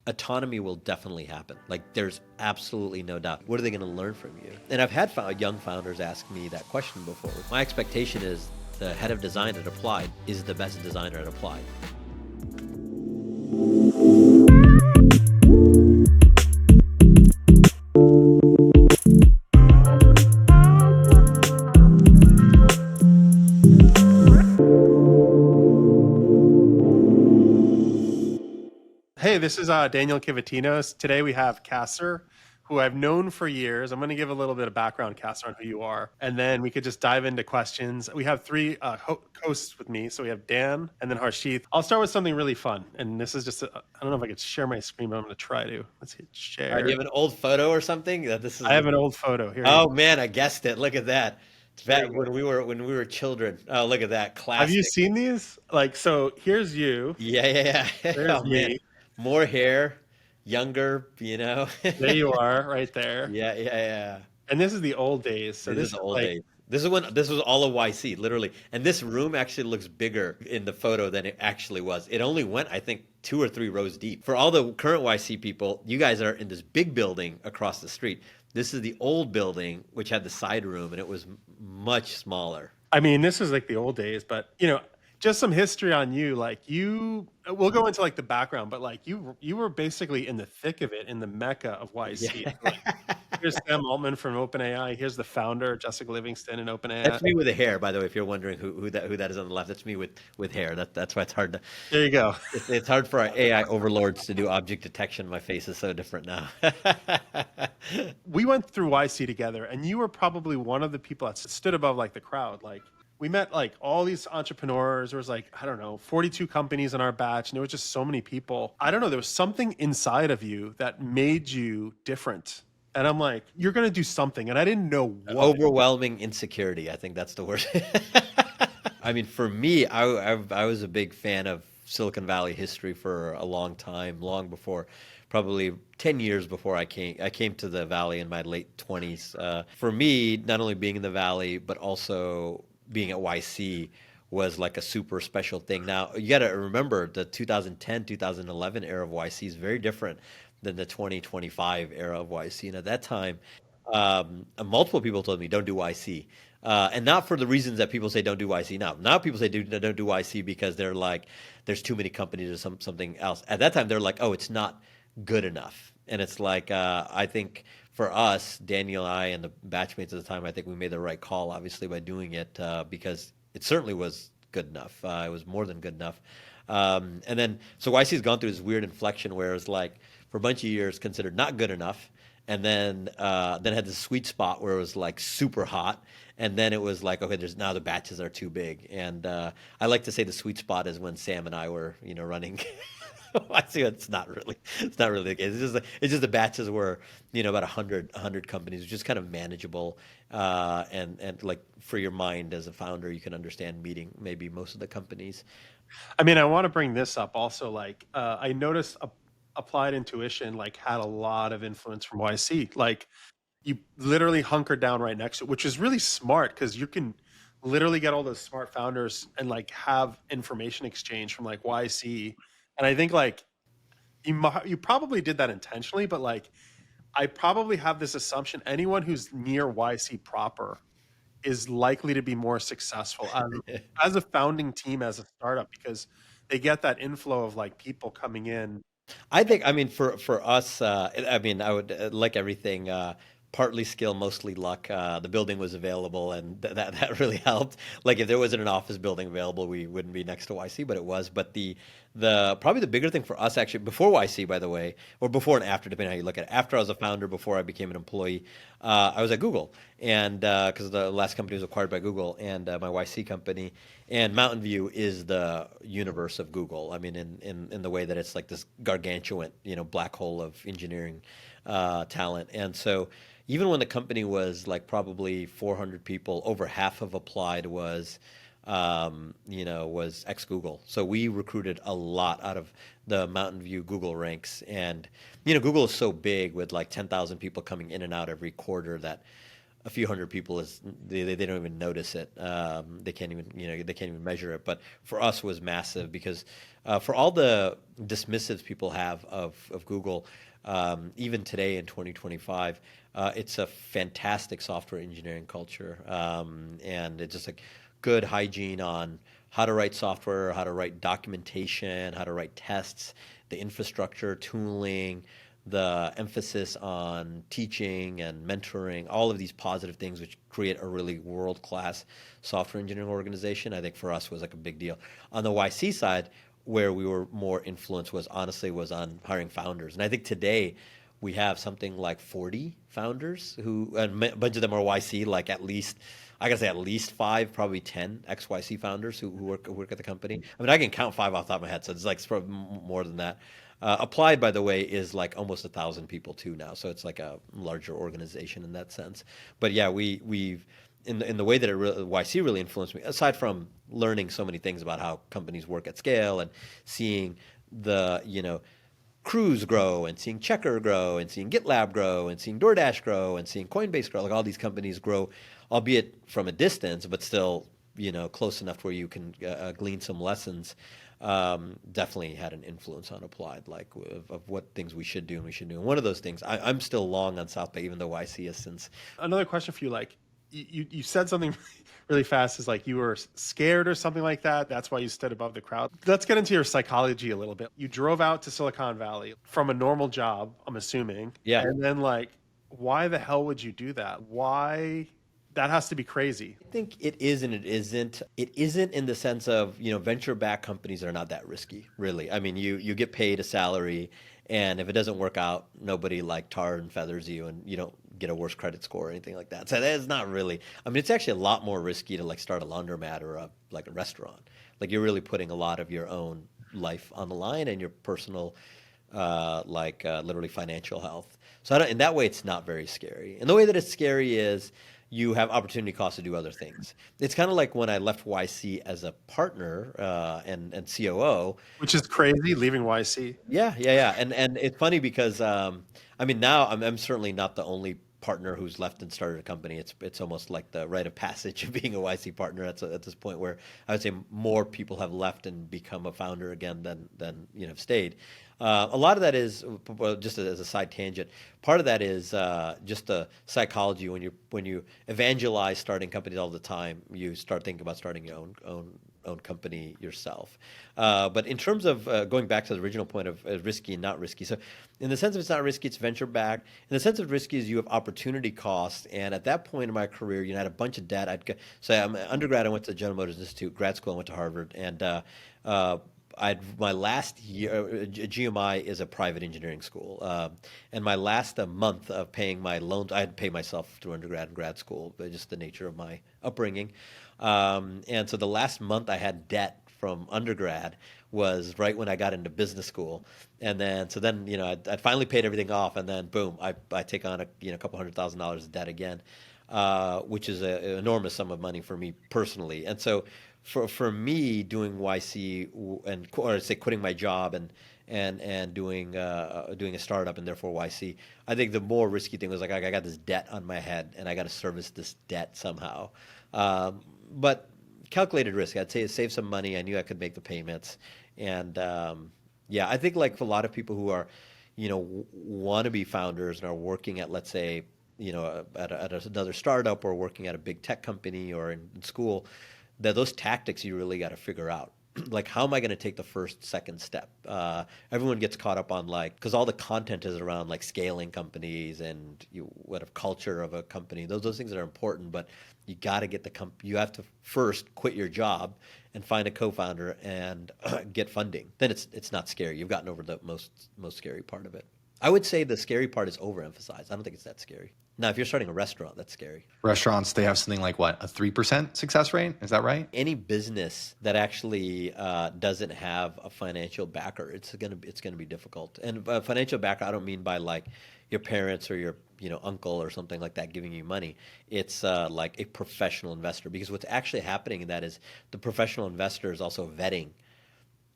autonomy will definitely happen. Like there's absolutely no doubt. What are they going to learn from you? And I've had young founders ask me that question before. My expectation is the head of design at Applied is the best designer at Applied. Hey, this is Daniel Kivatinos. Today we have Qasar, who I've known for years. I'm going to give a little bit of background, Qasar, on who you are, and then we could just dive into questions. We have three hosts with me. So we have Dan and then Harshith. I'll start with something really fun. And this is just, I don't know if I could share my screen, but I'm going to try to. Let's hit Do you share. have an old photo or something? This is. I have an old photo here. Oh man, I guessed it. Look at that. It's There back you go. when we were children. Oh, look at that. Have you Classic. seen these? Like, so here's you. Yeah, yeah, yeah. There's Oh man. me. More hair, younger, you know. There you are, right there. Yeah, yeah, yeah. And this is the old days. So This this is is the old like, days. This was all of YC, literally. And this room actually looks bigger in the photo than it actually was. It only went, I think, 2 or 3 rows deep. For all the current YC people, you guys are in this big building across the street. This is the old building, which had the side room, and it was much smaller. I mean, this is like the old days, but just some history on you. Like we'll go into like the background, but like you were basically in the thick of it in the mecca of Yeah. YC. So, like, here's Sam Altman from OpenAI. Here's the founder, Jessica Livingston in That's OpenAI. me with the hair, by the way, if you're wondering who that is on the left. That's me with hair. That's why it's hard to There you go. it's hard for our AI overlords to do object detection. My face is so different now. We went through YC together, and you were probably one of the people that stood above like the crowd. Like we met like all these entrepreneurs. There was like, I don't know, 42 companies in our batch, and there was just so many people. I don't know, there was something inside of you that made you different. And I'm like, you're gonna do something. And I didn't know what. Overwhelming insecurity, I think that's the word. I mean, for me, I was a big fan of Silicon Valley history for a long time, long before, probably 10 years before I came to the Valley in my late 20s. For me, not only being in the Valley, but also being at YC was like a super special thing. Now, you got to remember the 2010, 2011 era of YC is very different than the 2025 era of YC. And at that time, multiple people told me don't do YC, and not for the reasons that people say don't do YC now. Now people say don't do YC because they're like there's too many companies or something else. At that time, they're like, oh, it's not good enough, and it's like I think for us, Daniel and I and the batchmates at the time, I think we made the right call, obviously, by doing it because it certainly was good enough. It was more than good enough. And then so YC's gone through this weird inflection where it's like for a bunch of years considered not good enough, and then had this sweet spot where it was like super hot, and then it was like okay, there's now the batches are too big, and I like to say the sweet spot is when Sam and I were running. I see it's not really the case. It's just the batches were about 100 companies, which is kind of manageable, and like for your mind as a founder, you can understand meeting maybe most of the companies. I mean, I want to bring this up also. Like, I noticed Applied Intuition like had a lot of influence from YC. Like, you literally hunkered down right next to it, which is really smart because you can literally get all those smart founders and like have information exchange from like YC. And I think like you probably did that intentionally, but like I probably have this assumption anyone who's near YC proper is likely to be more successful as a founding team as a startup because they get that inflow of like people coming in. I mean, for us, I mean, I would like everything. Partly skill, mostly luck. The building was available, and that really helped. Like if there wasn't an office building available, we wouldn't be next to YC, but it was. But the probably the bigger thing for us actually before YC, by the way, or before and after, depending on how you look at it. After I was a founder, before I became an employee, I was at Google, and because the last company was acquired by Google, and my YC company, and Mountain View is the universe of Google. I mean, in the way that it's like this gargantuan, black hole of engineering talent, and so even when the company was like probably 400 people, over half of Applied was ex Google. So we recruited a lot out of the Mountain View Google ranks, and Google is so big with like 10,000 people coming in and out every quarter that a few hundred people is they don't even notice it. They can't even they can't even measure it. But for us was massive because for all the dismissives people have of Google, even today in 2025, it's a fantastic software engineering culture, and it's just like good hygiene on how to write software, how to write documentation, how to write tests, the infrastructure, tooling, the emphasis on teaching and mentoring, all of these positive things which create a really world-class software engineering organization, I think for us was like a big deal. On the YC side, where we were more influenced was honestly was on hiring founders. And I think today we have something like 40 founders who, and a bunch of them are YC, like at least, I gotta say at least five, probably 10 ex-YC founders who work at the company. I mean, I can count five off the top of my head, so it's like probably more than that. Applied, by the way, is like almost 1,000 people too now, so it's like a larger organization in that sense. But yeah, we've in the way that YC really influenced me, aside from learning so many things about how companies work at scale and seeing the Cruise grow and seeing Checker grow and seeing GitLab grow and seeing DoorDash grow and seeing Coinbase grow, like all these companies grow, albeit from a distance, but still close enough where you can glean some lessons. Definitely had an influence on Applied, like of what things we should do and we should do. And one of those things, I'm still long on South Bay, even though YC is since. Another question for you, like you said something really fast, is like you were scared or something like that. That's why you stood above the crowd. Let's get into your psychology a little bit. You drove out to Silicon Valley from a normal job, I'm assuming. Yeah. And then like, why the hell would you do that? Why? That has to be crazy. I think it is and it isn't. It isn't in the sense of, venture-backed companies are not that risky, really. I mean, you get paid a salary, and if it doesn't work out, nobody like tar and feathers you, and you don't get a worse credit score or anything like that. So that is not really. I mean, it's actually a lot more risky to like start a laundromat or like a restaurant. Like you're really putting a lot of your own life on the line and your personal, literally financial health. So in that way, it's not very scary. And the way that it's scary is you have opportunity costs to do other things. It's kind of like when I left YC as a partner and COO. Which is crazy, leaving YC. Yeah. And it's funny because I mean now I'm certainly not the only partner who's left and started a company. It's almost like the rite of passage of being a YC partner at this point, where I would say more people have left and become a founder again than have stayed. A lot of that is, well, just as a side tangent. Part of that is just the psychology. When you evangelize starting companies all the time, you start thinking about starting your own company yourself. But in terms of going back to the original point of risky and not risky, so in the sense of it's not risky, it's venture backed. In the sense of risky is you have opportunity costs, and at that point in my career, I had a bunch of debt. So I'm an undergrad. I went to General Motors Institute. Grad school, I went to Harvard, and my last year, GMI is a private engineering school, and my last month of paying my loans, I had to pay myself through undergrad and grad school, but just the nature of my upbringing. And so the last month I had debt from undergrad was right when I got into business school, and then I'd finally paid everything off, and then boom, I take on a couple $100,000 of debt again, which is an enormous sum of money for me personally, and so. For me, doing YC or say quitting my job and doing a startup and therefore YC, I think the more risky thing was like I got this debt on my head and I got to service this debt somehow. But calculated risk, I'd say, it saved some money. I knew I could make the payments, and I think like for a lot of people who are, want to be founders and are working at, let's say, at another startup or working at a big tech company or in school. Those tactics you really got to figure out. Like, how am I going to take the first, second step? Everyone gets caught up on because all the content is around like scaling companies and what a culture of a company. Those things are important, but you got to get you have to first quit your job and find a co-founder and get funding. Then it's not scary. You've gotten over the most scary part of it. I would say the scary part is overemphasized. I don't think it's that scary. Now, if you're starting a restaurant, that's scary. Restaurants, they have something like what, a 3% success rate? Is that right? Any business that actually doesn't have a financial backer, it's gonna be difficult. And a financial backer, I don't mean by like your parents or your uncle or something like that giving you money. It's like a professional investor, because what's actually happening in that is the professional investor is also vetting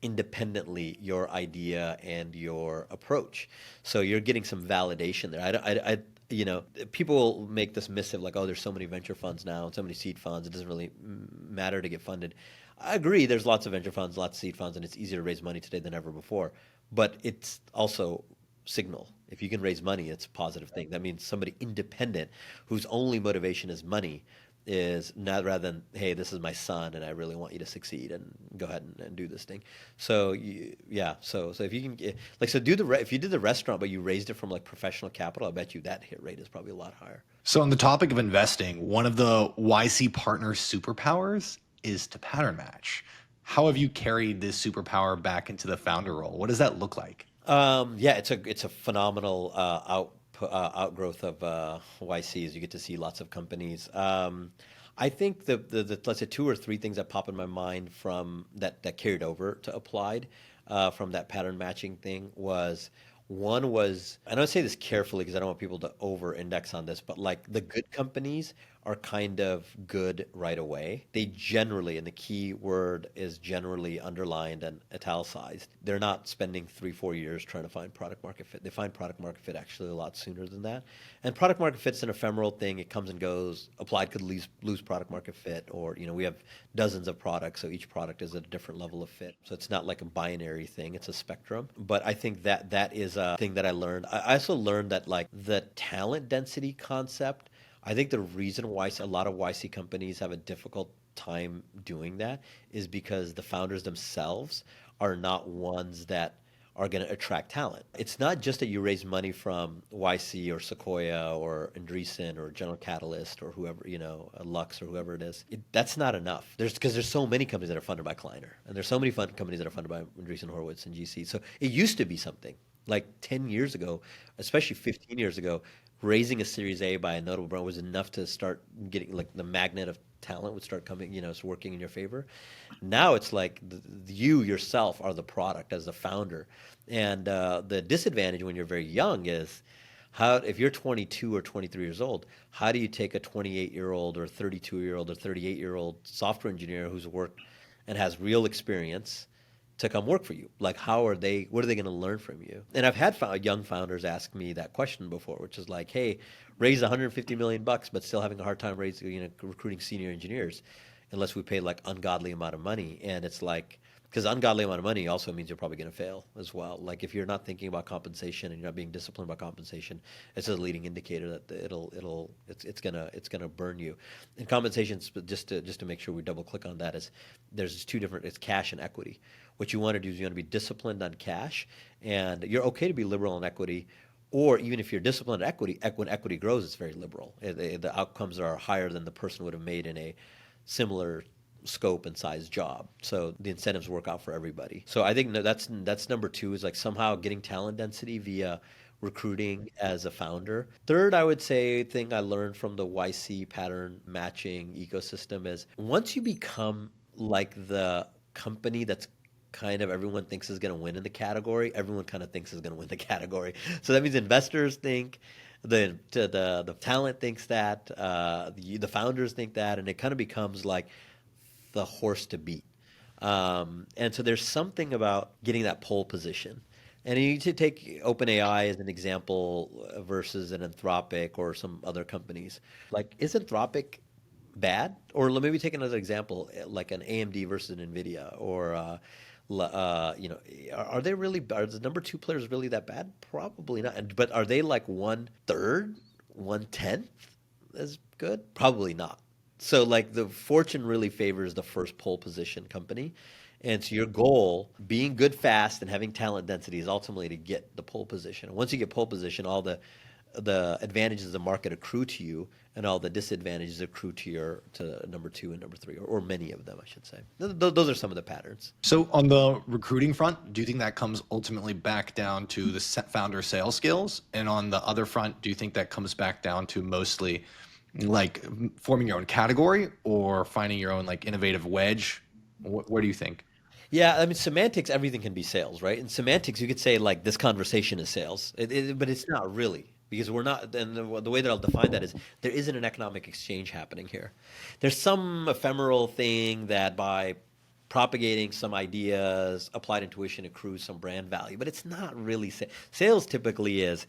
independently your idea and your approach. So you're getting some validation there. you know, people make this missive like, oh, there's so many venture funds now and so many seed funds. It doesn't really matter to get funded. I agree. There's lots of venture funds, lots of seed funds, and it's easier to raise money today than ever before. But it's also signal. If you can raise money, it's a positive thing. That means somebody independent whose only motivation is money is not rather than, hey, this is my son and I really want you to succeed and go ahead and do this thing. So yeah, so if you can like so do if you did the restaurant but you raised it from like professional capital, I bet you that hit rate is probably a lot higher. So on the topic of investing, one of the YC partners' superpowers is to pattern match. How have you carried this superpower back into the founder role? What does that look like? Yeah, it's a phenomenal outgrowth of YCs. You get to see lots of companies. I think the let's say two or three things that pop in my mind from that carried over to applied from that pattern matching thing was one was, and I would say this carefully because I don't want people to over index on this, but like the good companies are kind of good right away. They generally, and the key word is generally underlined and italicized. They're not spending 3-4 years trying to find product market fit. They find product market fit actually a lot sooner than that. And product market fit's an ephemeral thing. It comes and goes. Applied could lose product market fit, or we have dozens of products, so each product is at a different level of fit. So it's not like a binary thing. It's a spectrum. But I think that is a thing that I learned. I also learned that like the talent density concept. I think the reason why a lot of YC companies have a difficult time doing that is because the founders themselves are not ones that are going to attract talent. It's not just that you raise money from YC or Sequoia or Andreessen or General Catalyst or whoever, Lux or whoever it is. That's not enough. Because there's so many companies that are funded by Kleiner, and there's so many companies that are funded by Andreessen Horowitz and GC. So it used to be something like 10 years ago, especially 15 years ago, raising a Series A by a notable brand was enough to start getting like the magnet of talent would start coming, it's working in your favor. Now it's like you yourself are the product as the founder. And the disadvantage when you're very young is if you're 22 or 23 years old, how do you take a 28-year-old or 32-year-old or 38-year-old software engineer who's worked and has real experience to come work for you? Like, what are they going to learn from you? And I've had young founders ask me that question before, which is like, hey, raise $150 million, but still having a hard time recruiting senior engineers unless we pay like ungodly amount of money. And it's like, because ungodly amount of money also means you're probably going to fail as well. Like if you're not thinking about compensation and you're not being disciplined about compensation, it's a leading indicator that it's gonna burn you. And compensation, just to make sure we double click on that, is there's two different. It's cash and equity. What you want to do is you want to be disciplined on cash, and you're okay to be liberal on equity. Or even if you're disciplined on equity, when equity grows, it's very liberal. The outcomes are higher than the person would have made in a similar scope and size job. So the incentives work out for everybody. So I think that's number two, is like somehow getting talent density via recruiting as a founder. Third, I would say thing I learned from the YC pattern matching ecosystem is once you become like the company that's kind of everyone thinks is going to win in the category, everyone kind of thinks is going to win the category. So that means investors think, the talent thinks that, the founders think that, and it kind of becomes like the horse to beat. And so there's something about getting that pole position. And you need to take OpenAI as an example versus an Anthropic or some other companies. Like, is Anthropic bad? Or maybe take another example, like an AMD versus an NVIDIA, or are the number two players really that bad? Probably not. But are they like 1/3, 1/10 as good? Probably not. So like the fortune really favors the first pole position company. And so your goal, being good fast and having talent density, is ultimately to get the pole position. And once you get pole position, all the advantages of the market accrue to you, and all the disadvantages accrue to number two and number three, or many of them, I should say. Those are some of the patterns. So on the recruiting front, do you think that comes ultimately back down to the founder sales skills? And on the other front, do you think that comes back down to mostly like forming your own category or finding your own like innovative wedge? Where do you think? Yeah, I mean, semantics, everything can be sales, right? In semantics, you could say like this conversation is sales, but it's not really, because we're not. And the way that I'll define that is there isn't an economic exchange happening here. There's some ephemeral thing that by propagating some ideas, applied intuition accrues some brand value, but it's not really sales. Typically is,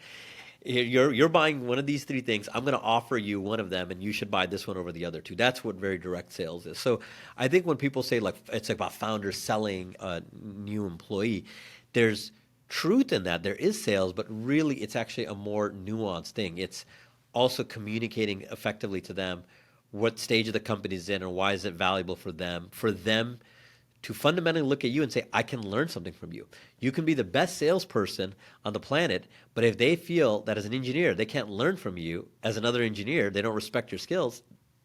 You're buying one of these three things. I'm going to offer you one of them, and you should buy this one over the other two. That's what very direct sales is. So I think when people say like it's about founders selling a new employee, there's truth in that. There is sales, but really it's actually a more nuanced thing. It's also communicating effectively to them what stage of the company's in and why is it valuable for them to fundamentally look at you and say, I can learn something from you. You can be the best salesperson on the planet, but if they feel that as an engineer, they can't learn from you as another engineer, they don't respect your skills,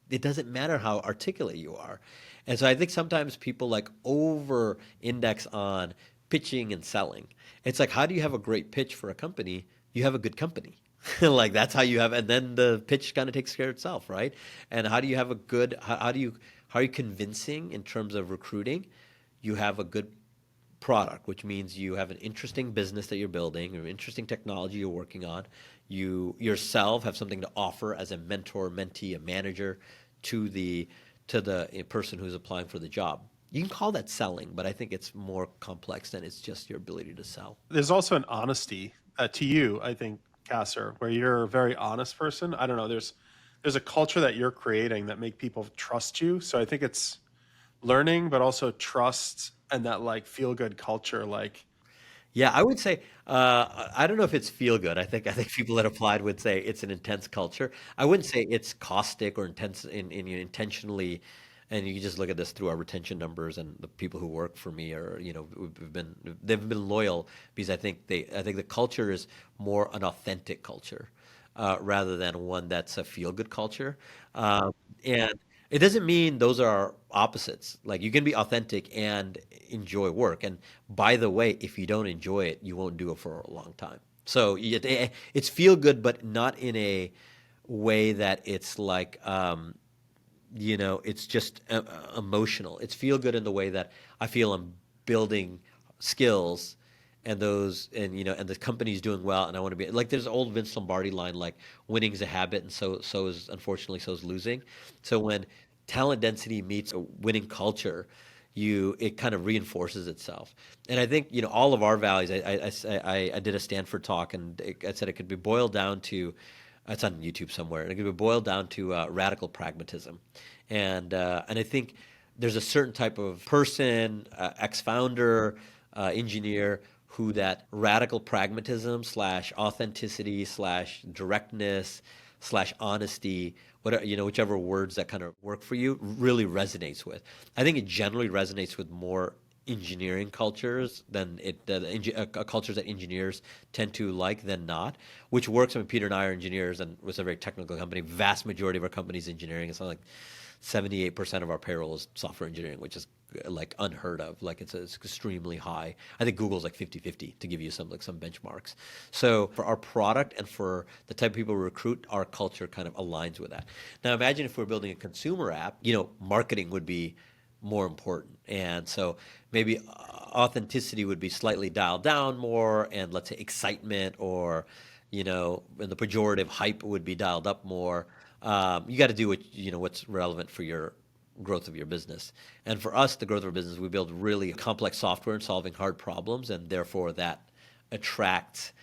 it doesn't matter how articulate you are. And so I think sometimes people like over index on pitching and selling. It's like, how do you have a great pitch for a company? You have a good company. Like that's how you have, and then the pitch kind of takes care of itself, right? And how do you have a good, how are you convincing in terms of recruiting? You have a good product, which means you have an interesting business that you're building, or interesting technology you're working on. You yourself have something to offer as a mentor, mentee, a manager to the person who's applying for the job. You can call that selling, but I think it's more complex than it's just your ability to sell. There's also an honesty to you, I think, Qasar, where you're a very honest person. I don't know. There's a culture that you're creating that make people trust you. So I think it's learning, but also trust and that like feel good culture. Like, Yeah, I would say I don't know if it's feel good. I think people that applied would say it's an intense culture. I wouldn't say it's caustic or intense intentionally. And you can just look at this through our retention numbers, and the people who work for me are, they've been loyal because I think the culture is more an authentic culture rather than one that's a feel good culture. And it doesn't mean those are opposites. Like you can be authentic and enjoy work. And by the way, if you don't enjoy it, you won't do it for a long time. So it's feel good, but not in a way that it's like, it's just emotional. It's feel good in the way that I feel I'm building skills and and the company's doing well, and I want to be like, there's an old Vince Lombardi line, like winning is a habit, and so is, unfortunately, so is losing. So when talent density meets a winning culture, it kind of reinforces itself. And I think all of our values. I did a Stanford talk, and I said it could be boiled down to. It's on YouTube somewhere. And it could be boiled down to radical pragmatism, and I think there's a certain type of person, ex-founder, engineer, who that radical pragmatism slash authenticity slash directness slash honesty, whatever, whichever words that kind of work for you, really resonates with. I think it generally resonates with more engineering cultures than cultures that engineers tend to like than not, which works. I mean, Peter and I are engineers, and it's a very technical company. Vast majority of our company is engineering. It's not like 78% of our payroll is software engineering, which is like unheard of. Like it's extremely high. I think Google's like 50-50 to give you some benchmarks. So for our product and for the type of people we recruit, our culture kind of aligns with that. Now imagine if we're building a consumer app, marketing would be more important. And so maybe authenticity would be slightly dialed down more, and let's say excitement or, and the pejorative hype would be dialed up more. You got to do what's relevant for your growth of your business. And for us, the growth of our business, we build really complex software and solving hard problems, and therefore that attracts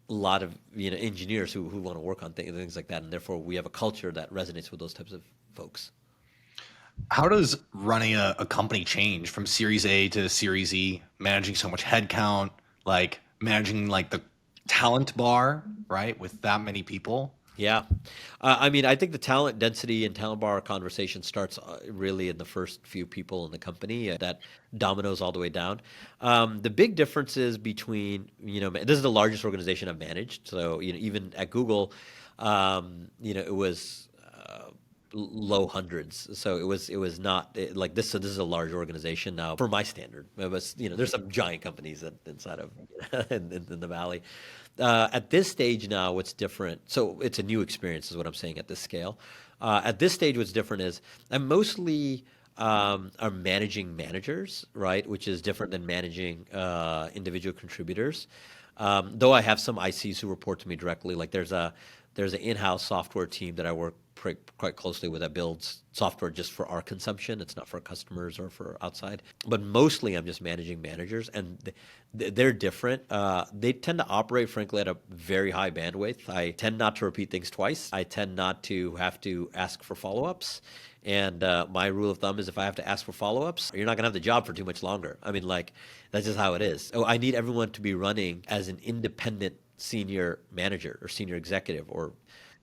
a lot of engineers who want to work on things like that, and therefore we have a culture that resonates with those types of folks. How does running a company change from Series A to Series E, managing so much headcount, like managing like the talent bar, right, with that many people? Yeah. I mean, I think the talent density and talent bar conversation starts really in the first few people in the company that dominoes all the way down. The big differences between, this is the largest organization I've managed. So, even at Google, it was low hundreds. So it was not like this. So this is a large organization now for my standard. It was, there's some giant companies inside of in the Valley. At this stage now, what's different? So it's a new experience, is what I'm saying at this scale. At this stage, what's different is I'm mostly are managing managers, right? Which is different than managing individual contributors. Though I have some ICs who report to me directly, like there's There's an in-house software team that I work quite closely with that builds software just for our consumption. It's not for customers or for outside. But mostly I'm just managing managers, and they're different. They tend to operate, frankly, at a very high bandwidth. I tend not to repeat things twice. I tend not to have to ask for follow-ups. And my rule of thumb is if I have to ask for follow-ups, you're not going to have the job for too much longer. I mean, like, that's just how it is. Oh, I need everyone to be running as an independent senior manager or senior executive, or,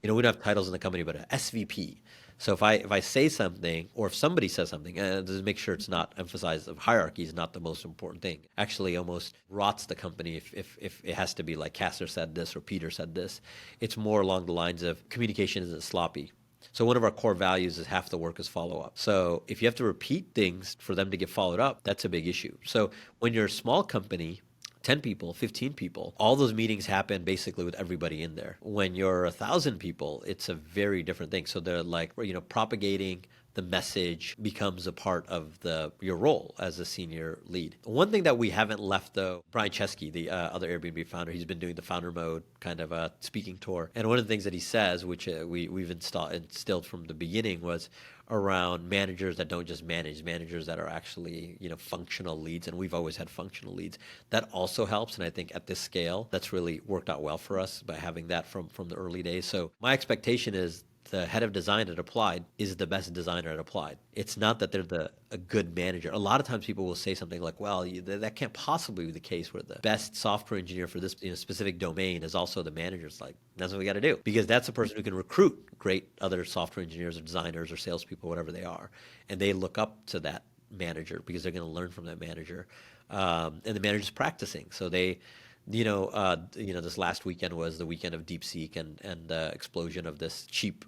we don't have titles in the company, but an SVP. So if I say something, or if somebody says something, just make sure it's not emphasized. Hierarchy is not the most important thing. Actually, almost rots the company if it has to be like Qasar said this or Peter said this. It's more along the lines of communication isn't sloppy. So one of our core values is half the work is follow-up. So if you have to repeat things for them to get followed up, that's a big issue. So when you're a small company, 10 people, 15 people, all those meetings happen basically with everybody in there. When you're 1,000 people, it's a very different thing. So they're like, propagating the message becomes a part of your role as a senior lead. One thing that we haven't left, though, Brian Chesky, the other Airbnb founder, he's been doing the founder mode kind of speaking tour. And one of the things that he says, which we've instilled from the beginning, was around managers that don't just manage, managers that are actually, functional leads. And we've always had functional leads. That also helps. And I think at this scale, that's really worked out well for us by having that from the early days. So my expectation is the head of design at Applied is the best designer at Applied. It's not that they're a good manager. A lot of times people will say something like, well, that can't possibly be the case where the best software engineer for this specific domain is also the manager. It's like, that's what we got to do. Because that's the person who can recruit great other software engineers or designers or salespeople, whatever they are. And they look up to that manager because they're going to learn from that manager. And the manager's practicing. So they... this last weekend was the weekend of DeepSeek and the explosion of this cheap,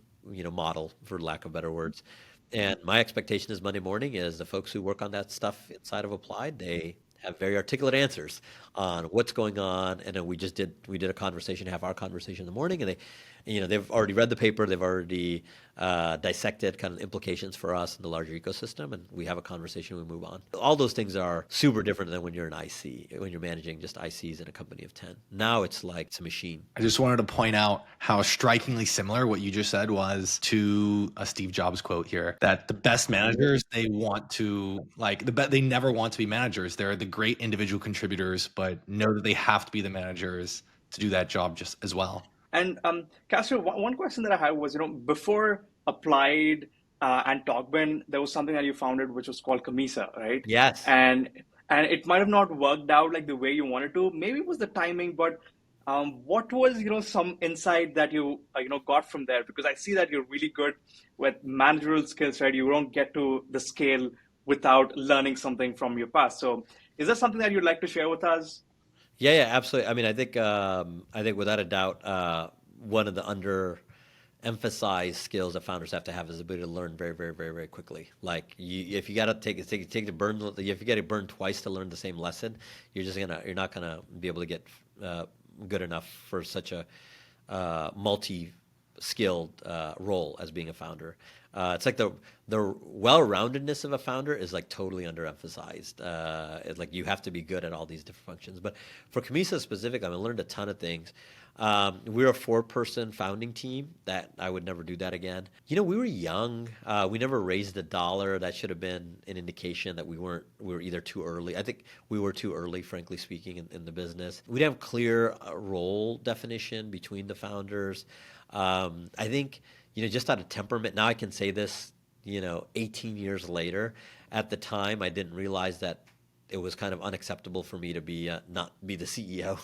model, for lack of better words. And my expectation is Monday morning is the folks who work on that stuff inside of Applied, they have very articulate answers on what's going on. And then we did a conversation, have our conversation in the morning, and they've already read the paper, they've already dissected kind of implications for us in the larger ecosystem, and we have a conversation, we move on. All those things are super different than when you're an IC, when you're managing just ICs in a company of 10. Now it's like it's a machine. I just wanted to point out how strikingly similar what you just said was to a Steve Jobs quote here, that the best managers, they want to, they never want to be managers. They're the great individual contributors, but know that they have to be the managers to do that job just as well. And Castro, one question that I had was, before Applied and Talkbin, there was something that you founded which was called Camisa, right? Yes. And it might have not worked out like the way you wanted to. Maybe it was the timing, but what was some insight that you got from there? Because I see that you're really good with managerial skills, right? You don't get to the scale without learning something from your past. So is there something that you'd like to share with us? Yeah, absolutely. I mean, I think without a doubt, one of the underemphasized skills that founders have to have is the ability to learn very, very, very, very quickly. Like if you got to take the burn, if you get to burn twice to learn the same lesson, you're not gonna be able to get good enough for such a multi-skilled role as being a founder. It's like the well-roundedness of a founder is like totally underemphasized. It's like you have to be good at all these different functions. But for Camisa specifically, I learned a ton of things. We're a 4-person founding team. That I would never do that again. We were young. We never raised $1. That should have been an indication that we were either too early. I think we were too early, frankly speaking, in the business. We didn't have clear role definition between the founders. I think, just out of temperament, now I can say this, 18 years later. At the time, I didn't realize that it was kind of unacceptable for me to be not be the CEO.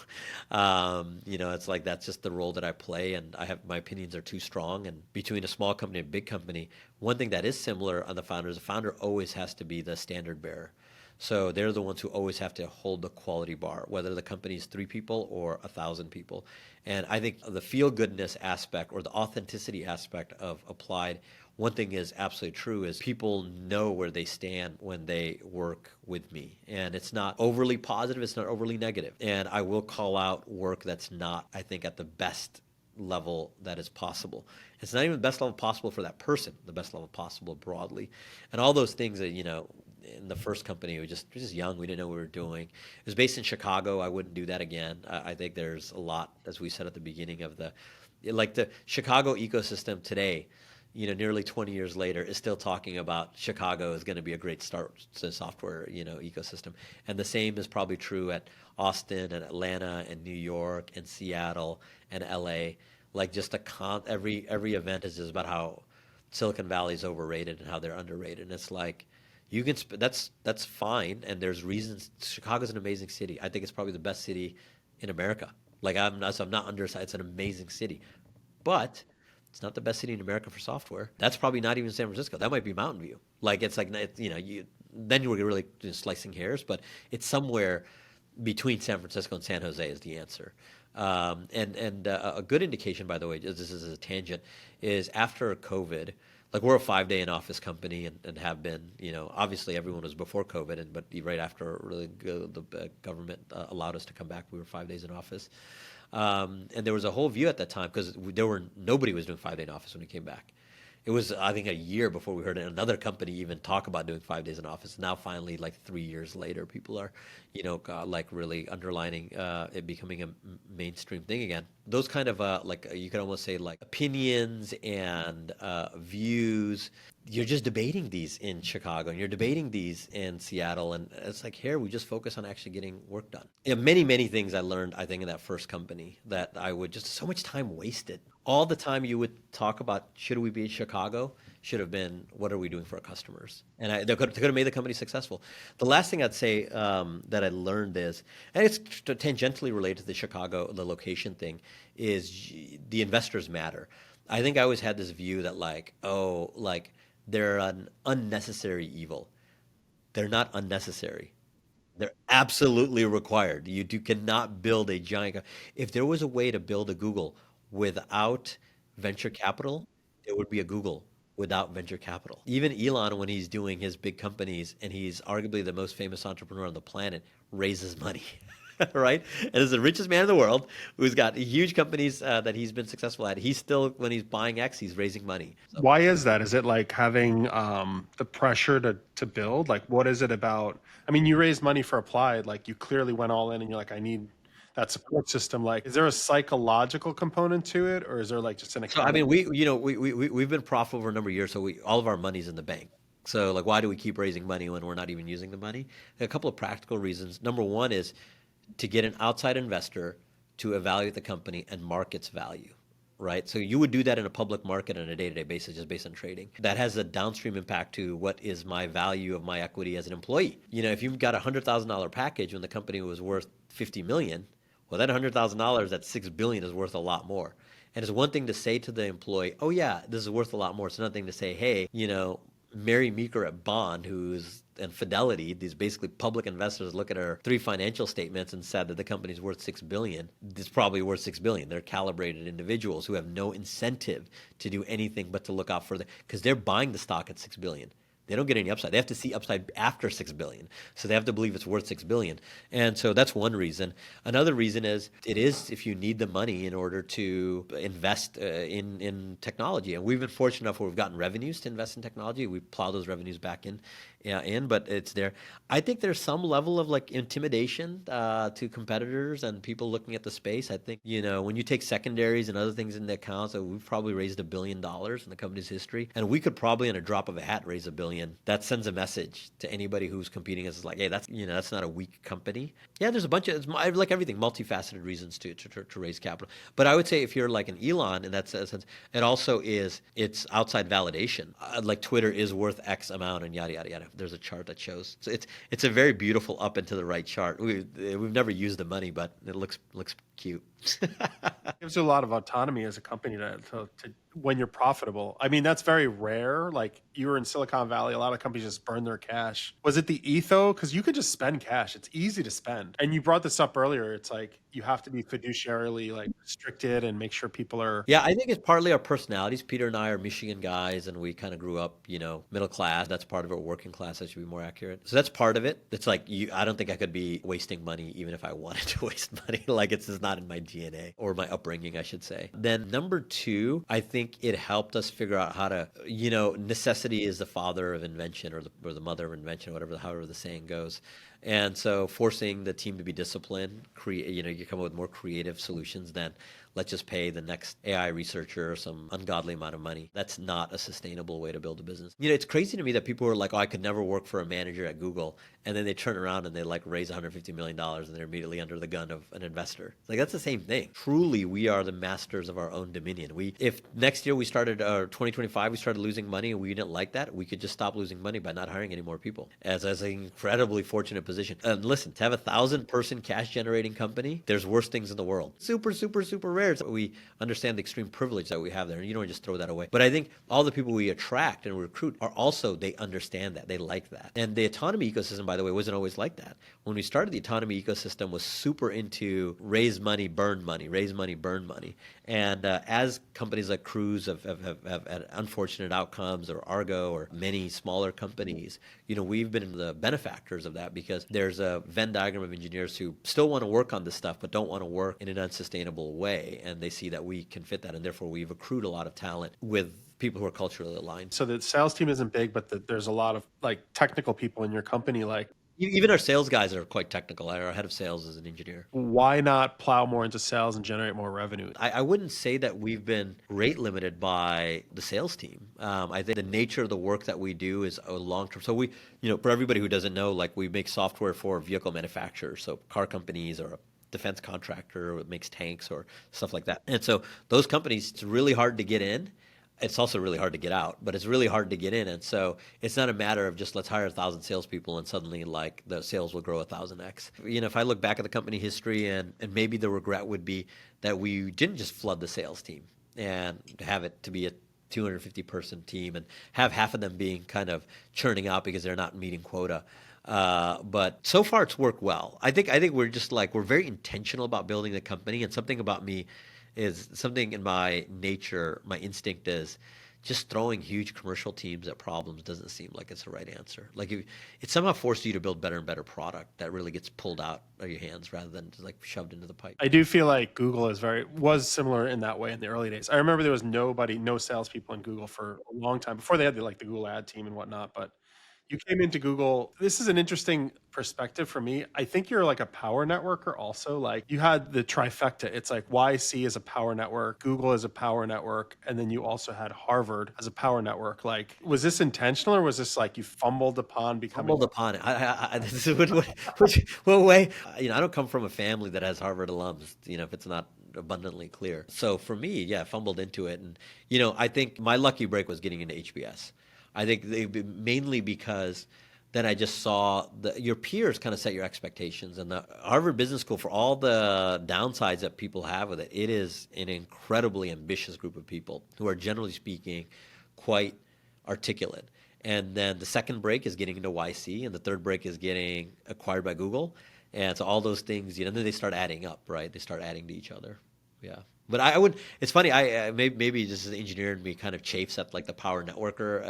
It's like that's just the role that I play, and my opinions are too strong. And between a small company and a big company, one thing that is similar on the founder always has to be the standard bearer. So they're the ones who always have to hold the quality bar, whether the company is 3 people or 1,000 people. And I think the feel-goodness aspect or the authenticity aspect of Applied, one thing is absolutely true is people know where they stand when they work with me. And it's not overly positive, it's not overly negative. And I will call out work that's not, I think, at the best level that is possible. It's not even the best level possible for that person, the best level possible broadly. And all those things that, in the first company, we were just young. We didn't know what we were doing. It was based in Chicago. I wouldn't do that again. I think there's a lot, as we said at the beginning of the Chicago ecosystem today, nearly 20 years later, is still talking about Chicago is going to be a great start to the software, ecosystem. And the same is probably true at Austin and Atlanta and New York and Seattle and LA. Like just every event is just about how Silicon Valley is overrated and how they're underrated. And it's like that's fine, and there's reasons. Chicago's an amazing city. I think it's probably the best city in America. Like I'm not underside. It's an amazing city, but it's not the best city in America for software. That's probably not even San Francisco. That might be Mountain View. Like it's like then you were really just slicing hairs, but it's somewhere between San Francisco and San Jose is the answer. And a good indication, by the way, this is a tangent, is after COVID, like we're a 5-day in office company and have been, obviously everyone was before COVID, but right after really the government allowed us to come back, we were 5 days in office. And there was a whole view at that time because nobody was doing 5-day in office when we came back. It was, I think, a year before we heard another company even talk about doing 5 days in office. Now, finally, like 3 years later, people are, like really underlining it becoming a mainstream thing again. Those kind of like you could almost say like opinions and views. You're just debating these in Chicago and you're debating these in Seattle. And it's like here, we just focus on actually getting work done. Many, many things I learned, I think, in that first company that I would just so much time wasted. All the time you would talk about should we be in Chicago should have been what are we doing for our customers, and they could have made the company successful. The last thing I'd say that I learned is, and it's tangentially related to the location thing, is the investors matter. I think I always had this view that like they're an unnecessary evil. They're not unnecessary. They're absolutely required. You cannot build a giant. If there was a way to build a Google without venture capital, there would be a Google without venture capital. Even Elon, when he's doing his big companies, and he's arguably the most famous entrepreneur on the planet, raises money, right? And is the richest man in the world who's got huge companies that he's been successful at. He's still, when he's buying X, he's raising money. So. Why is that? Is it like having the pressure to build? Like, what is it about? I mean, you raised money for Applied. Like, you clearly went all in, and you're like, I need that support system. Like, is there a psychological component to it, or is there like just an So I mean, we've been profitable for a number of years, so all of our money's in the bank. So like, why do we keep raising money when we're not even using the money? A couple of practical reasons. Number one is to get an outside investor to evaluate the company and mark its value, right? So you would do that in a public market on a day-to-day basis, just based on trading. That has a downstream impact to what is my value of my equity as an employee. If you've got a $100,000 package when the company was worth $50 million, well, that $100,000 at $6 billion is worth a lot more. And it's one thing to say to the employee, oh yeah, this is worth a lot more. It's another thing to say, hey, Mary Meeker at Bond, and Fidelity, these basically public investors, look at our 3 financial statements and said that the company's worth $6 billion. It's probably worth $6 billion. They're calibrated individuals who have no incentive to do anything but to look out for because they're buying the stock at $6 billion. They don't get any upside. They have to see upside after $6 billion. So they have to believe it's worth $6 billion. And so that's one reason. Another reason is if you need the money in order to invest in technology. And we've been fortunate enough where we've gotten revenues to invest in technology. We plow those revenues back in, but it's there. I think there's some level of like intimidation to competitors and people looking at the space. I think, when you take secondaries and other things into account, so we've probably raised $1 billion in the company's history. And we could probably, in a drop of a hat, raise $1 billion. That sends a message to anybody who's competing as like, hey, that's not a weak company. Yeah, there's a bunch of, like everything, multifaceted reasons to raise capital. But I would say if you're like an Elon in that sense, it also is, it's outside validation. Like Twitter is worth X amount and yada, yada, yada. There's a chart that shows. So it's a very beautiful up and to the right chart. We've never used the money, but it looks cute. It gives you a lot of autonomy as a company to when you're profitable. I mean, that's very rare. Like, you were in Silicon Valley, a lot of companies just burn their cash. Was it the ethos? Because you could just spend cash. It's easy to spend. And you brought this up earlier. It's like you have to be fiduciarily like restricted and make sure people are. Yeah, I think it's partly our personalities. Peter and I are Michigan guys, and we kind of grew up, middle class. That's part of it. Working class, that should be more accurate. So that's part of it. It's like I don't think I could be wasting money even if I wanted to waste money. Like, it's just not in my DNA or my upbringing, I should say. Then number two, I think it helped us figure out how to, necessity is the father of invention, or the mother of invention, however the saying goes. And so forcing the team to be disciplined, you come up with more creative solutions than let's just pay the next AI researcher some ungodly amount of money. That's not a sustainable way to build a business. It's crazy to me that people are like, oh, I could never work for a manager at Google. And then they turn around and they like raise $150 million and they're immediately under the gun of an investor. Like, that's the same thing. Truly, we are the masters of our own dominion. If next year we started, 2025, we started losing money and we didn't like that, we could just stop losing money by not hiring any more people. As an incredibly fortunate position. And listen, to have 1,000-person cash generating company, there's worse things in the world. Super, super, super rare. So we understand the extreme privilege that we have there, and you don't just throw that away. But I think all the people we attract and recruit are also, they understand that, they like that. And the autonomy ecosystem, by the way, wasn't always like that. When we started, the autonomy ecosystem was super into raise money, burn money, raise money, burn money. And as companies like Cruise have had unfortunate outcomes, or Argo, or many smaller companies, we've been the benefactors of that, because there's a Venn diagram of engineers who still want to work on this stuff, but don't want to work in an unsustainable way. And they see that we can fit that. And therefore, we've accrued a lot of talent with people who are culturally aligned. So the sales team isn't big, but there's a lot of like technical people in your company. Like, even our sales guys are quite technical. Our head of sales is an engineer. why not plow more into sales and generate more revenue? I wouldn't say that we've been rate limited by the sales team. I think the nature of the work that we do is a long-term. So we, for everybody who doesn't know, like, we make software for vehicle manufacturers, so car companies or a defense contractor that makes tanks or stuff like that. And so those companies, it's really hard to get in. It's also really hard to get out, but it's really hard to get in. And so it's not a matter of just let's hire 1,000 salespeople and suddenly like the sales will grow 1,000x. If I look back at the company history, and maybe the regret would be that we didn't just flood the sales team and have it to be a 250-person team and have half of them being kind of churning out because they're not meeting quota. But so far it's worked well. I think we're just like, we're very intentional about building the company, and something about me is something in my nature, my instinct is just throwing huge commercial teams at problems doesn't seem like it's the right answer. Like, it somehow forces you to build better and better product that really gets pulled out of your hands rather than just like shoved into the pipe. I do feel like Google was similar in that way in the early days. I remember there was no salespeople in Google for a long time before they had the Google ad team and whatnot. But you came into Google. This is an interesting perspective for me. I think you're like a power networker also. Like, you had the trifecta. It's like YC is a power network, Google is a power network, and then you also had Harvard as a power network. Like, was this intentional, or was this like you fumbled upon becoming? Fumbled upon it. This is what way? I don't come from a family that has Harvard alums, if it's not abundantly clear. So for me, yeah, I fumbled into it. And, I think my lucky break was getting into HBS. I think mainly because then I just saw your peers kind of set your expectations. And the Harvard Business School, for all the downsides that people have with it, it is an incredibly ambitious group of people who are, generally speaking, quite articulate. And then the second break is getting into YC, and the third break is getting acquired by Google. And so all those things, then they start adding up, right? They start adding to each other. Yeah. But I would. It's funny. Maybe just as an engineer in me kind of chafes at like the power networker,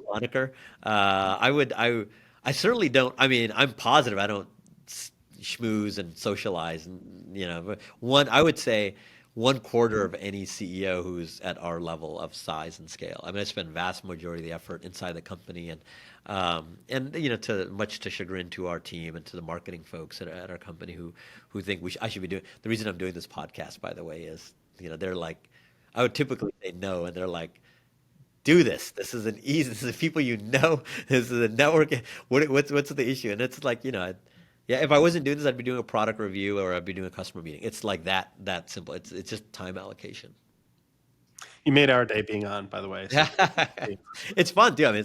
moniker. I certainly don't. I mean, I'm positive I don't schmooze and socialize, and but I would say 1/4 of any CEO who's at our level of size and scale. I mean, I spend vast majority of the effort inside the company, and to chagrin to our team and to the marketing folks at our company who think I should be doing. The reason I'm doing this podcast, by the way, is they're like, I would typically say no, and they're like, do this. This is This is people This is a network. What's the issue? And it's like yeah. If I wasn't doing this, I'd be doing a product review or I'd be doing a customer meeting. It's like that simple. It's just time allocation. You made our day being on, by the way. So. It's fun too. I mean,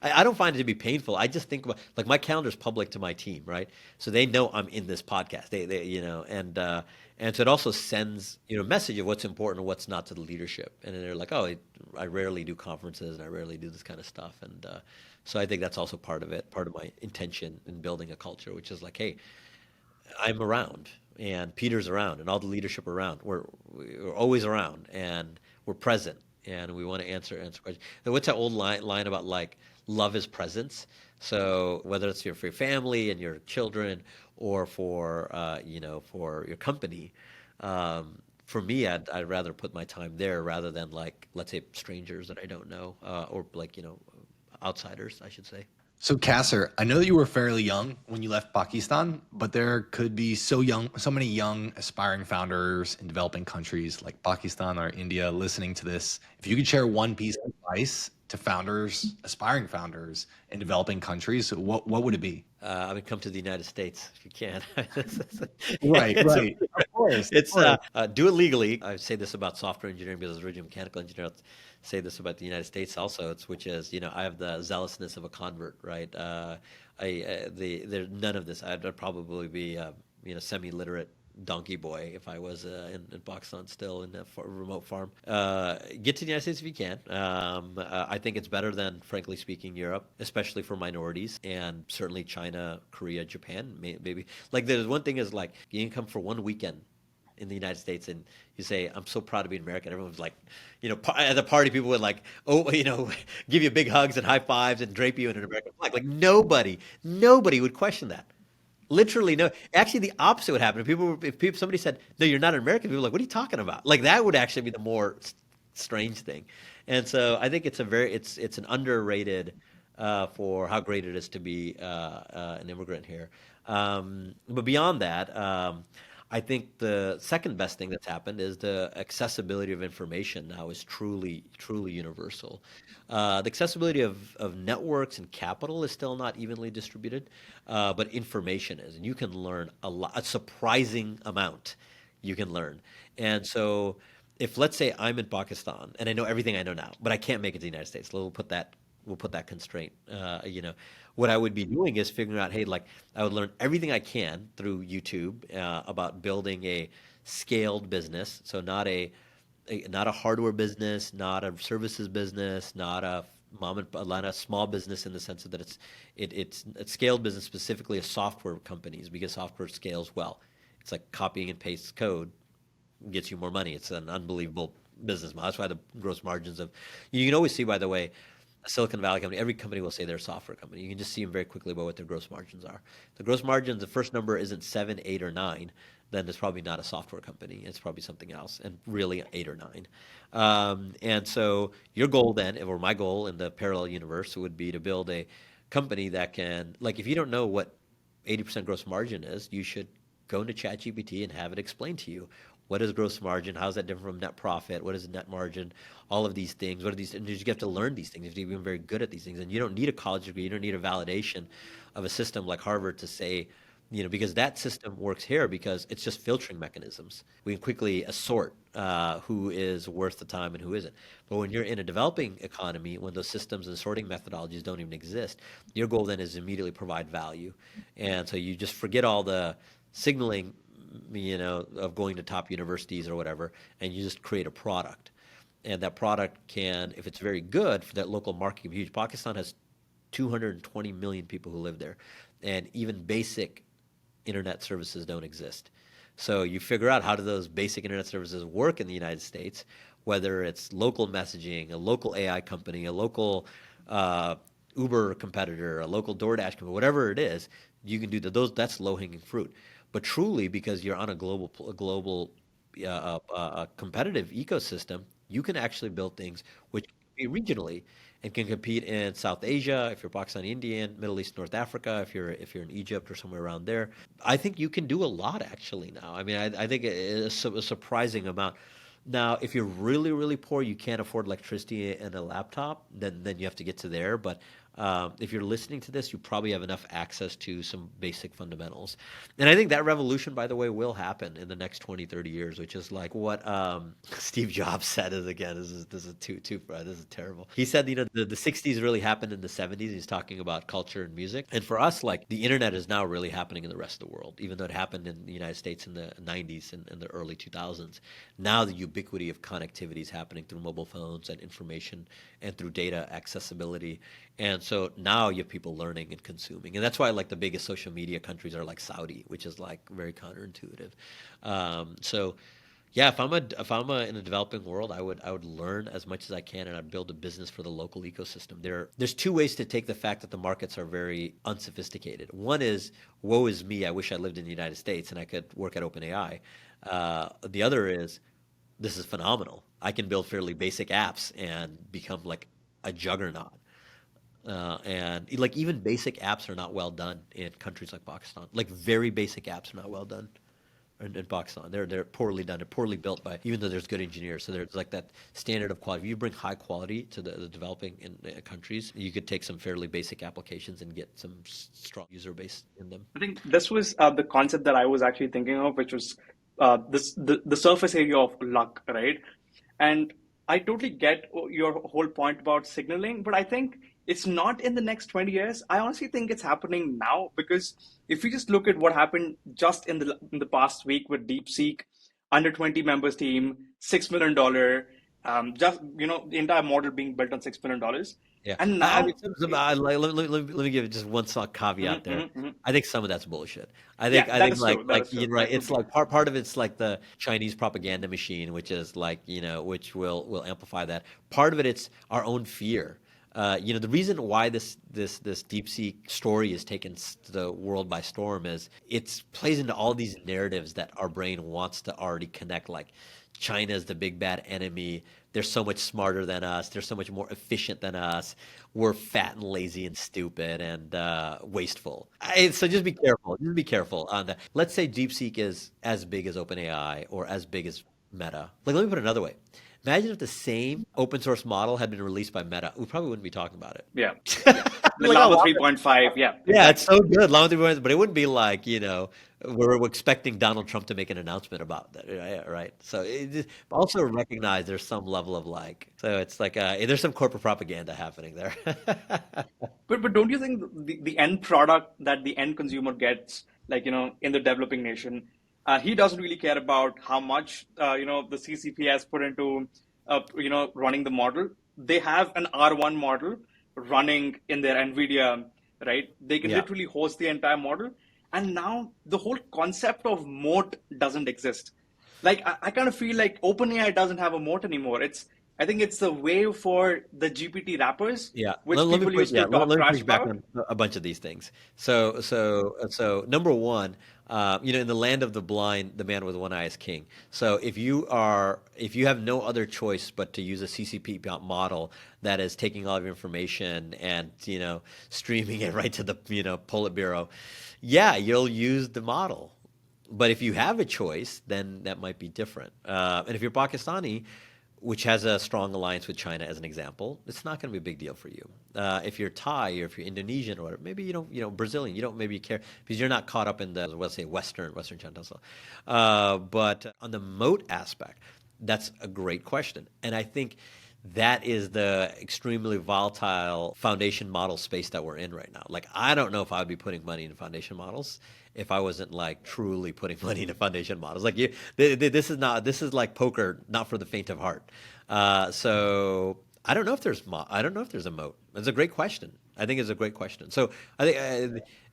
I don't find it to be painful. I just think about, like, my calendar's public to my team, right? So they know I'm in this podcast. And so it also sends a message of what's important and what's not to the leadership. And then they're like, oh, I rarely do conferences and I rarely do this kind of stuff. And so I think that's also part of it, part of my intention in building a culture, which is like, hey, I'm around and Peter's around and all the leadership around. We're always around and we're present. and we want to answer questions. Now, what's that old line about like love is presence? So whether it's for your family and your children, or for for your company, for me, I'd rather put my time there rather than like, let's say, strangers that I don't know, or like outsiders, I should say. So, Qasar, I know that you were fairly young when you left Pakistan, but there could be so many young aspiring founders in developing countries like Pakistan or India listening to this. If you could share one piece of advice to founders, aspiring founders in developing countries, what would it be? I would come to the United States if you can. Right, It's a right. Of course, of It's course. do it legally. I say this about software engineering because I was originally a mechanical engineer. I'll say this about the United States also. Which is, I have the zealousness of a convert, right? There's none of this. I'd probably be semi-literate donkey boy if I was in Pakistan still in a remote farm. Get to the United States if you can. I think it's better than, frankly speaking, Europe, especially for minorities, and certainly China, Korea, Japan, maybe. Like, there's one thing is like you can come for one weekend in the United States and you say, I'm so proud to be an American. Everyone's like, at the party, people would like, oh, give you big hugs and high fives and drape you in an American flag. Like, nobody would question that. Literally, no. Actually, the opposite would happen. If somebody said, "No, you're not an American," people were like, "What are you talking about?" Like, that would actually be the more strange thing. And so I think it's an underrated for how great it is to be an immigrant here. But beyond that, I think the second best thing that's happened is the accessibility of information now is truly universal. The accessibility of networks and capital is still not evenly distributed, but information is, and you can learn a surprising amount. You can learn, and so if, let's say, I'm in Pakistan and I know everything I know now, but I can't make it to the United States, we'll put that constraint. What I would be doing is figuring out, hey, like, I would learn everything I can through YouTube about building a scaled business. So not a hardware business, not a services business, not a not a small business in the sense that it's a scaled business, specifically a software companies, because software scales well. It's like copying and paste code gets you more money. It's an unbelievable business model. That's why the gross margins of you can always see, by the way, a Silicon Valley company, every company will say they're a software company. You can just see them very quickly by what their gross margins are. The gross margins, the first number isn't 7, 8, or 9, then it's probably not a software company. It's probably something else, and really 8 or 9. And so your goal then, or my goal in the parallel universe, would be to build a company that can, like, if you don't know what 80% gross margin is, you should go into ChatGPT and have it explain to you. What is gross margin? How is that different from net profit? What is net margin? All of these things. What are these? And you have to learn these things. You have to be very good at these things. And you don't need a college degree. You don't need a validation of a system like Harvard to say, because that system works here because it's just filtering mechanisms. We can quickly assort who is worth the time and who isn't. But when you're in a developing economy, when those systems and sorting methodologies don't even exist, your goal then is immediately provide value. And so you just forget all the signaling of going to top universities or whatever, and you just create a product. And that product can, if it's very good, for that local market can be huge. Pakistan has 220 million people who live there, and even basic internet services don't exist. So you figure out, how do those basic internet services work in the United States, whether it's local messaging, a local AI company, a local Uber competitor, a local DoorDash company, whatever it is, you can do that's low-hanging fruit. But truly, because you're on a global competitive ecosystem, you can actually build things which can be regionally and can compete in South Asia, if you're Pakistani Indian, Middle East, North Africa, if you're in Egypt or somewhere around there. I think you can do a lot actually now. I mean, I think it's a surprising amount. Now, if you're really, really poor, you can't afford electricity and a laptop, then you have to get to there. But if you're listening to this, you probably have enough access to some basic fundamentals. And I think that revolution, by the way, will happen in the next 20, 30 years, which is like what Steve Jobs said is, again, this is this is terrible. He said, the 60s really happened in the 70s. He's talking about culture and music. And for us, like, the internet is now really happening in the rest of the world, even though it happened in the United States in the 90s and the early 2000s. Now the ubiquity of connectivity is happening through mobile phones and information and through data accessibility. And so now you have people learning and consuming. And that's why, like, the biggest social media countries are like Saudi, which is like very counterintuitive. So Yeah, in a developing world, I would learn as much as I can, and I'd build a business for the local ecosystem. There's two ways to take the fact that the markets are very unsophisticated. One is, woe is me, I wish I lived in the United States and I could work at OpenAI. The other is, this is phenomenal. I can build fairly basic apps and become like a juggernaut. And like even basic apps are not well done in countries like Pakistan. Like very basic apps are not well done in Pakistan. They're poorly done. They're poorly built by even though there's good engineers. So there's like that standard of quality. If you bring high quality to the developing countries, you could take some fairly basic applications and get some strong user base in them. I think this was the concept that I was actually thinking of, which was the surface area of luck, right? And I totally get your whole point about signaling, but I think it's not in the next 20 years. I honestly think it's happening now because if you just look at what happened just in the past week with DeepSeek, under 20 members team, $6 million, just the entire model being built on $6 million, Yeah, and I mean, now, let me give just one small caveat there. mhm. I think some of that's bullshit. I think Yeah, I that think is true. That like is you're true. right. I It's totally like part of it's like the Chinese propaganda machine, which is like which will amplify that. Part of it's our own fear. The reason why this DeepSeek story has taken the world by storm is it plays into all these narratives that our brain wants to already connect. Like China's the big bad enemy. They're so much smarter than us. They're so much more efficient than us. We're fat and lazy and stupid and wasteful. So just be careful. Just be careful on that. Let's say DeepSeek is as big as OpenAI or as big as Meta. Like, let me put it another way. Imagine if the same open source model had been released by Meta. We probably wouldn't be talking about it. Yeah, yeah. The Like, Llama oh, 3.5. Yeah, yeah, it's exactly. so good, Long Distance, but it wouldn't be like, we're expecting Donald Trump to make an announcement about that, right? So also recognize there's some level of like, so it's like there's some corporate propaganda happening there. But don't you think the end product that the end consumer gets, like in the developing nation, he doesn't really care about how much the CCP has put into running the model. They have an R1 model running in their NVIDIA, right? They can Yeah. literally host the entire model, and now the whole concept of moat doesn't exist. Like I kind of feel like OpenAI doesn't have a moat anymore. I think it's the way for the GPT wrappers, Yeah, which people used to talk let me trash push back about. on a bunch of these things. So number one, in the land of the blind, the man with one eye is king. So if you have no other choice but to use a CCP model that is taking all of your information and streaming it right to the Politburo, yeah, you'll use the model. But if you have a choice, then that might be different. And if you're Pakistani, which has a strong alliance with China, as an example, it's not going to be a big deal for you. If you're Thai or if you're Indonesian or whatever, maybe you don't, Brazilian, you don't maybe care because you're not caught up in the, let's say, Western China. But on the moat aspect, that's a great question, and I think that is the extremely volatile foundation model space that we're in right now. Like, I don't know if I would be putting money into foundation models if I wasn't like truly putting money into foundation models. Like this is like poker, not for the faint of heart. So I don't know if I don't know if there's a moat. It's a great question. I think it's a great question. So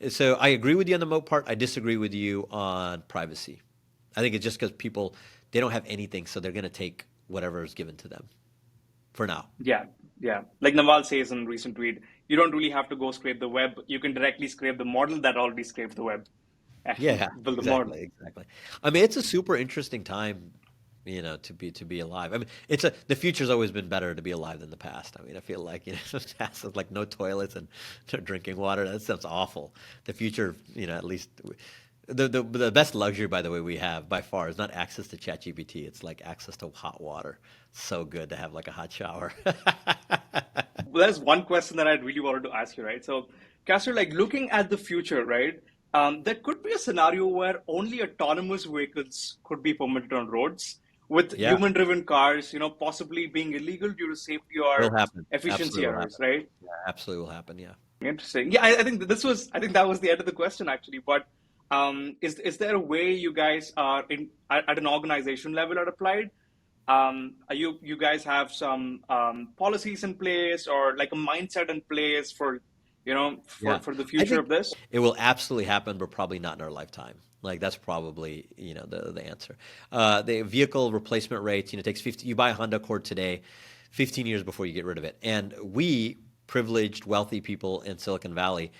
so I agree with you on the moat part. I disagree with you on privacy. I think it's just because people they don't have anything, so they're going to take whatever is given to them for now. Yeah, yeah. Like Naval says in a recent tweet, you don't really have to go scrape the web. You can directly scrape the model that already scraped the web and Yeah, build the model. exactly. I mean, it's a super interesting time, to be alive. I mean, the future's always been better to be alive than the past. I mean, I feel like the past is like no toilets and no drinking water. That sounds awful. The future, at least the best luxury, by the way, we have by far is not access to ChatGPT. It's like access to hot water. So good to have like a hot shower. Well, there's one question that I really wanted to ask you, right? So, Castor, like looking at the future, right? There could be a scenario where only autonomous vehicles could be permitted on roads, with Yeah, human-driven cars, possibly being illegal due to safety will or happen. efficiency Absolutely will errors, happen. right? Yeah, absolutely will happen. Yeah. Interesting. Yeah, I think I think that was the end of the question actually. But is there a way you guys are at an organization level at Applied? Are you guys have some policies in place or like a mindset in place for Yeah. for the I future think of this? it will absolutely happen, but probably not in our lifetime. Like that's probably the answer. The vehicle replacement rates, it takes 50. You buy a Honda Accord today, 15 years before you get rid of it. And we privileged, wealthy people in Silicon Valley,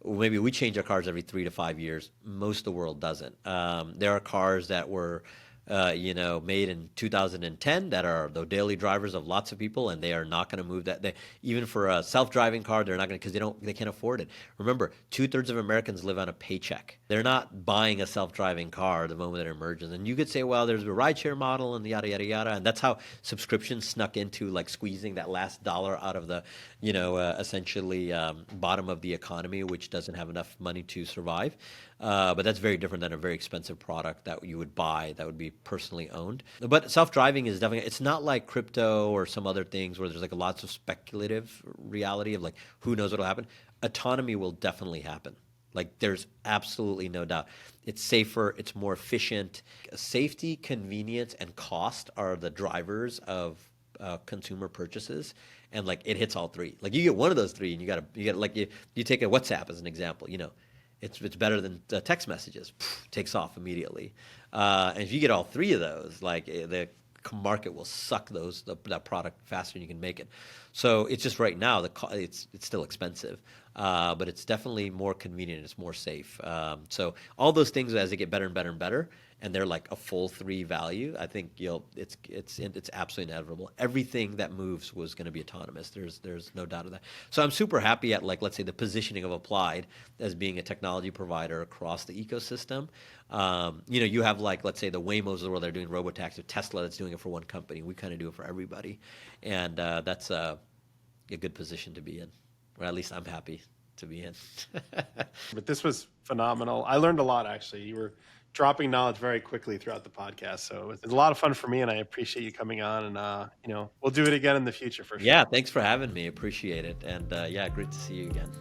maybe we change our cars every 3 to 5 years. Most of the world doesn't. There are cars that were made in 2010 that are the daily drivers of lots of people, and they are not going to move that. Even for a self-driving car, they're not going to, because they can't afford it. Remember, 2/3 of Americans live on a paycheck. They're not buying a self-driving car the moment it emerges. And you could say, well, there's a rideshare model and yada yada yada, and that's how subscriptions snuck into like squeezing that last dollar out of the essentially bottom of the economy, which doesn't have enough money to survive. But that's very different than a very expensive product that you would buy that would be personally owned. But self-driving is definitely, it's not like crypto or some other things where there's like lots of speculative reality of like who knows what will happen. Autonomy will definitely happen. Like there's absolutely no doubt. It's safer, it's more efficient. Safety, convenience, and cost are the drivers of consumer purchases, and like it hits all three. Like you get one of those three, and you got like you take a WhatsApp as an example. It's better than text messages. Takes off immediately. And if you get all three of those, like the market will suck that product faster than you can make it. So it's just right now it's still expensive, but it's definitely more convenient. It's more safe. So all those things as they get better and better and better, and they're like a full 3 value, I think it's absolutely inevitable. Everything that moves was going to be autonomous. There's no doubt of that. So I'm super happy at, like, let's say, the positioning of Applied as being a technology provider across the ecosystem. You have, like, let's say the Waymos of the world that are doing robotaxi, Tesla that's doing it for one company. We kind of do it for everybody, and that's a good position to be in, or at least I'm happy to be in. But this was phenomenal. I learned a lot, actually. You were dropping knowledge very quickly throughout the podcast. So it's a lot of fun for me, and I appreciate you coming on. And, we'll do it again in the future for sure. Yeah, thanks for having me. Appreciate it. And yeah, great to see you again.